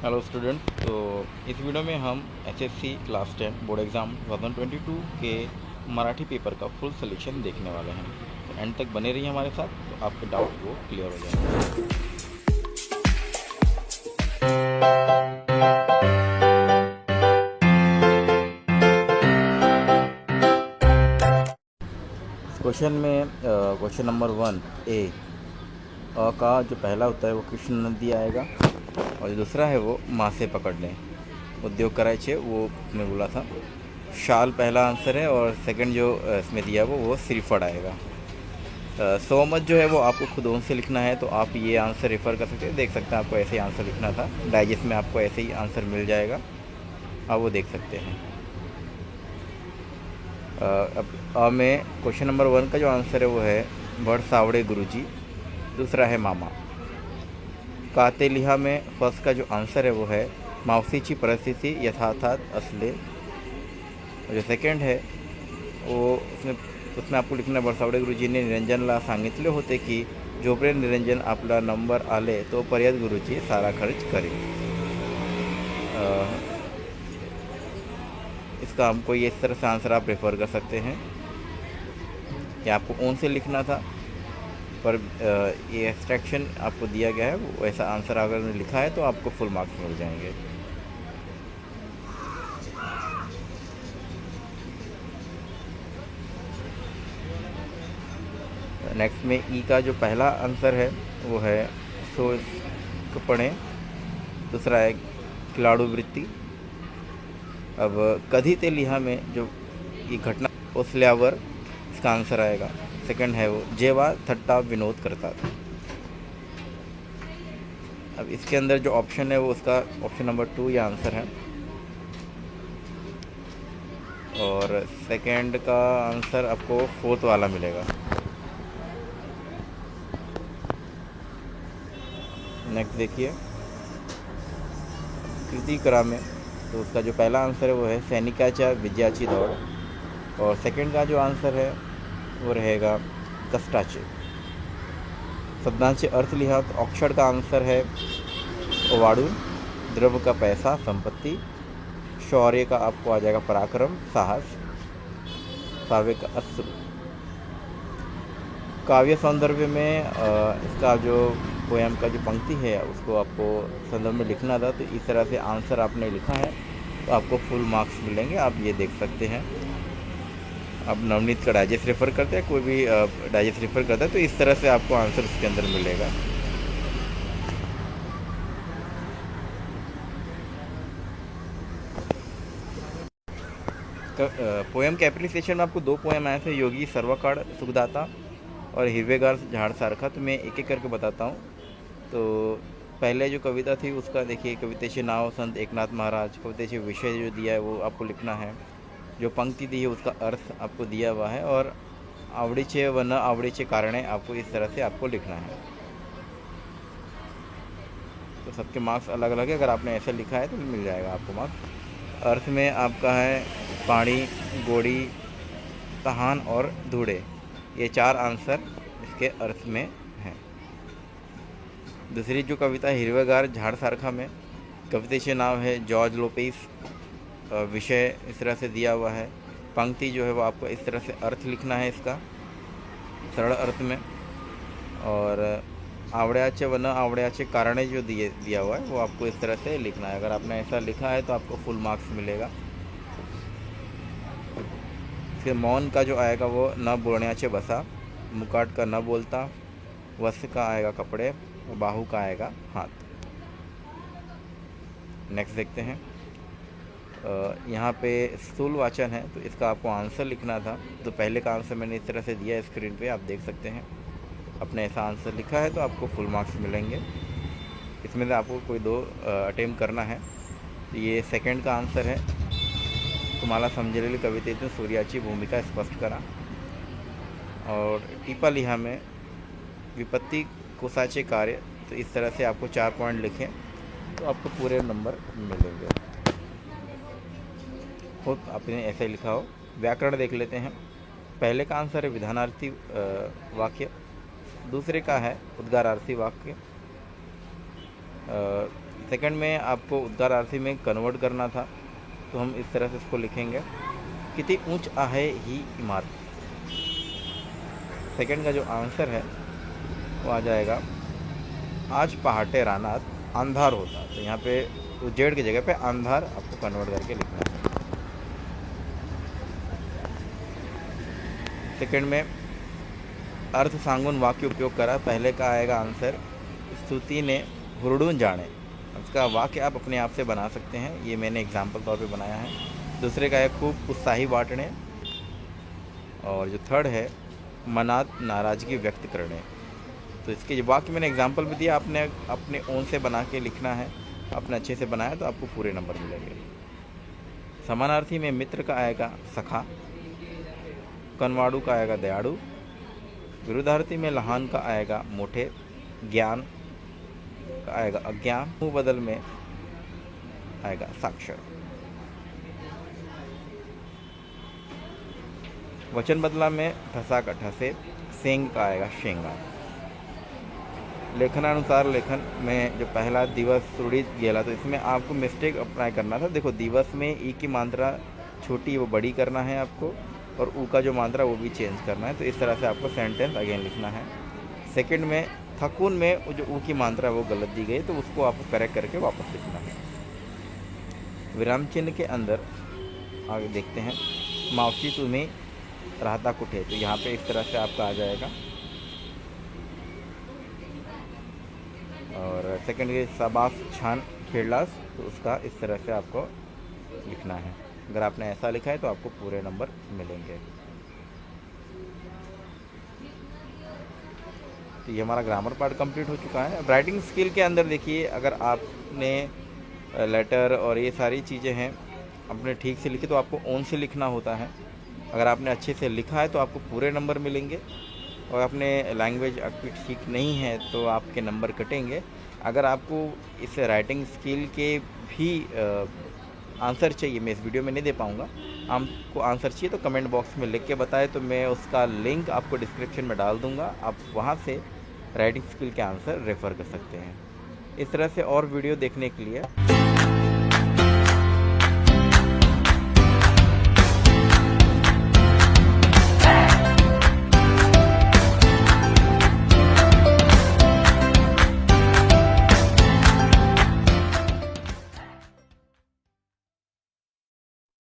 Hello students. तो इस video में हम एसएससी क्लास 10 बोर्ड एग्ज़ाम 2022 के मराठी पेपर का फुल सॉल्यूशन देखने वाले हैं। तो एंड तक बने रहिए हमारे साथ, तो आपके डाउट वो क्लियर हो जाएंगे। क्वेश्चन में क्वेश्चन नंबर 1 अ का जो पहला उत्तर है वो कृष्ण नदी आएगा, और जो दूसरा है वो माँ से पकड़ लें, उद्योग कराचे, वो उसने बोला था। शाल पहला आंसर है, और सेकंड जो इसमें दिया वो श्रीफल आएगा। सो मच जो है वो आपको खुद ओन से लिखना है, तो आप ये आंसर रेफ़र कर सकते हैं, देख सकते हैं। आपको ऐसे ही आंसर लिखना था, डाइजेस्ट में आपको ऐसे ही आंसर मिल जाएगा, आप वो देख सकते हैं। अब में क्वेश्चन नंबर 1 का जो आंसर है वो है भट सावड़े गुरुजी, दूसरा है मामा। काते लिहा में फर्स्ट का जो आंसर है वो है मावशीची परिस्थिति यथार्थात असले, और जो सेकंड है वो उसमें आपको लिखना है बरसावडे गुरुजींनी निरंजनला सांगितले होते की जोपर्यंत निरंजन आपला नंबर आले तोपर्यंत गुरुजी सारा खर्च करें। इसका हमको ये इस तरह से आंसर आप रेफ़र कर सकते हैं कि आपको ओन से लिखना था, पर ये एक्सट्रैक्शन आपको दिया गया है, वो ऐसा आंसर अगर लिखा है तो आपको फुल मार्क्स मिल जाएंगे। नेक्स्ट में ई का जो पहला आंसर है वो है सो कपड़े, दूसरा है खिलाड़ू वृत्ति। अब कधी ते लिहा में जो ये घटना ओसल्यावर इसका आंसर आएगा। सेकंड है वो जेवा थट्टा विनोद करता। अब इसके अंदर जो ऑप्शन है वो उसका ऑप्शन नंबर 2 ये आंसर है, और सेकंड का आंसर आपको फोर्थ वाला मिलेगा। नेक्स्ट देखिए कृति करा में, तो उसका जो पहला आंसर है वो है सैनिकाच्या विजयाची दौड़, और सेकंड का जो आंसर है वो रहेगा कष्टाचे। शब्दांचे अर्थ लिहा तो अक्षर का आंसर है वाड़ून, द्रव्य का पैसा संपत्ति, शौर्य का आपको आ जाएगा पराक्रम साहस, काव्य का अश्रु। काव्य सौंदर्य में इसका जो पोएम का जो पंक्ति है उसको आपको संदर्भ में लिखना था, तो इस तरह से आंसर आपने लिखा है तो आपको फुल मार्क्स मिलेंगे। आप ये देख सकते हैं। अब नवनीत का डाइजेस्ट रेफ़र करते हैं, कोई भी डाइजेस्ट रेफ़र करता है तो इस तरह से आपको आंसर उसके अंदर मिलेगा। पोएम के एप्रिसिएशन में आपको 2 पोएम आए थे, योगी सर्वकाळ सुखदाता और हिरवेगार झाड़ सारखा। तो मैं एक एक करके बताता हूँ। तो पहले जो कविता थी उसका देखिए, कवितेचे नाव संत एकनाथ महाराज, कवितेचे विषय जो दिया है वो आपको लिखना है, जो पंक्ति दी है उसका अर्थ आपको दिया हुआ है, और आवड़ीचे व न आवड़ीचे कारणे आपको इस तरह से आपको लिखना है। तो सबके मार्क्स अलग अलग है, अगर आपने ऐसा लिखा है तो मिल जाएगा आपको मार्क्स। अर्थ में आपका है पानी, गोड़ी, तहान और धूड़े, ये 4 आंसर इसके अर्थ में हैं। दूसरी जो कविता है हिरवेगार झाड़ सारखा में, कवितेचे नाव है जॉर्ज लोपेस, विषय इस तरह से दिया हुआ है, पंक्ति जो है वो आपको इस तरह से अर्थ लिखना है इसका सरल अर्थ में, और आवड़्याचे व न आवड़्याचे कारणे जो दिया हुआ है वो आपको इस तरह से लिखना है। अगर आपने ऐसा लिखा है तो आपको फुल मार्क्स मिलेगा। फिर मौन का जो आएगा वो न बोलण्याचे बसा, मुकाट का न बोलता, वस्त्र का आएगा कपड़े, और बाहु का आएगा हाथ। नेक्स्ट देखते हैं। यहाँ पे स्थूल वाचन है, तो इसका आपको आंसर लिखना था। तो पहले का आंसर मैंने इस तरह से दिया है स्क्रीन पे, आप देख सकते हैं। अपने ऐसा आंसर लिखा है तो आपको फुल मार्क्स मिलेंगे। इसमें से आपको कोई 2 अटेम्प्ट करना है। तो ये सेकंड का आंसर है, तुम्हाला समजलेली कवितेतून सूर्याची भूमिका स्पष्ट करा, और टिपा लिहा में विपत्ति कोसाचे कार्य। तो इस तरह से आपको 4 पॉइंट लिखें तो आपको पूरे नंबर मिलेंगे। हो आपने ऐसे ही लिखा हो। व्याकरण देख लेते हैं। पहले का आंसर है विधानार्थी वाक्य, दूसरे का है उद्गारार्थी वाक्य, सेकंड में आपको उद्गारार्थी में कन्वर्ट करना था, तो हम इस तरह से इसको लिखेंगे, किती ऊंच आहे ही इमारत। सेकंड का जो आंसर है वो आ जाएगा, आज पहाटे रानात अंधार होता। तो यहाँ पे उजेड़ की जगह पे अंधार आपको कन्वर्ट करके लिखना है। सेकंड में अर्थ सांगुन वाक्य उपयोग करा। पहले का आएगा आंसर, स्तुति ने हुरडून जाने। इसका वाक्य आप अपने आप से बना सकते हैं, ये मैंने एग्जाम्पल तौर पे बनाया है। दूसरे का है खूब उत्साही बांटने। और जो थर्ड है मनात नाराज़गी व्यक्त करने। तो इसके जो वाक्य मैंने एग्जाम्पल भी दिया, आपने अपने ओन से बना के लिखना है। आपने अच्छे से बनाया तो आपको पूरे नंबर मिलेंगे। समानार्थी में मित्र का आएगा सखा, कनवाड़ू का आएगा दयाड़ू, विरुद्धार्थी में लहान का आएगा मोठे, ज्ञान का आएगा अज्ञान, मुँह बदल में आएगा साक्षर। वचन बदला में ठसा का ठसे, सेंग का आएगा शेंगा। लेखनानुसार लेखन में जो पहला दिवस सुड़ी गेला, तो इसमें आपको मिस्टेक अप्लाई करना था। देखो दिवस में ई की मात्रा छोटी वो बड़ी करना है आपको, और ऊ का जो मात्रा वो भी चेंज करना है। तो इस तरह से आपको सेंटेंस अगेन लिखना है। सेकंड में थकुन में जो ऊ की मात्रा वो गलत दी गई, तो उसको आपको करेक्ट करके वापस लिखना है। विराम चिन्ह के अंदर आगे देखते हैं, मावशी तुम्हें राहता कुठे। तो यहाँ पे इस तरह से आपका आ जाएगा। और सेकंड के शाबाश छान खेड़लास, तो उसका इस तरह से आपको लिखना है। अगर आपने ऐसा लिखा है तो आपको पूरे नंबर मिलेंगे। तो ये हमारा ग्रामर पार्ट कंप्लीट हो चुका है। अब राइटिंग स्किल के अंदर देखिए, अगर आपने लेटर और ये सारी चीज़ें हैं अपने ठीक से लिखी, तो आपको ओन से लिखना होता है। अगर आपने अच्छे से लिखा है तो आपको पूरे नंबर मिलेंगे, और अपने लैंग्वेज आपकी ठीक नहीं है तो आपके नंबर कटेंगे। अगर आपको इस राइटिंग स्किल के भी आंसर चाहिए, मैं इस वीडियो में नहीं दे पाऊँगा, आपको आंसर चाहिए तो कमेंट बॉक्स में लिख के बताएं, तो मैं उसका लिंक आपको डिस्क्रिप्शन में डाल दूँगा। आप वहाँ से राइटिंग स्किल के आंसर रेफ़र कर सकते हैं। इस तरह से और वीडियो देखने के लिए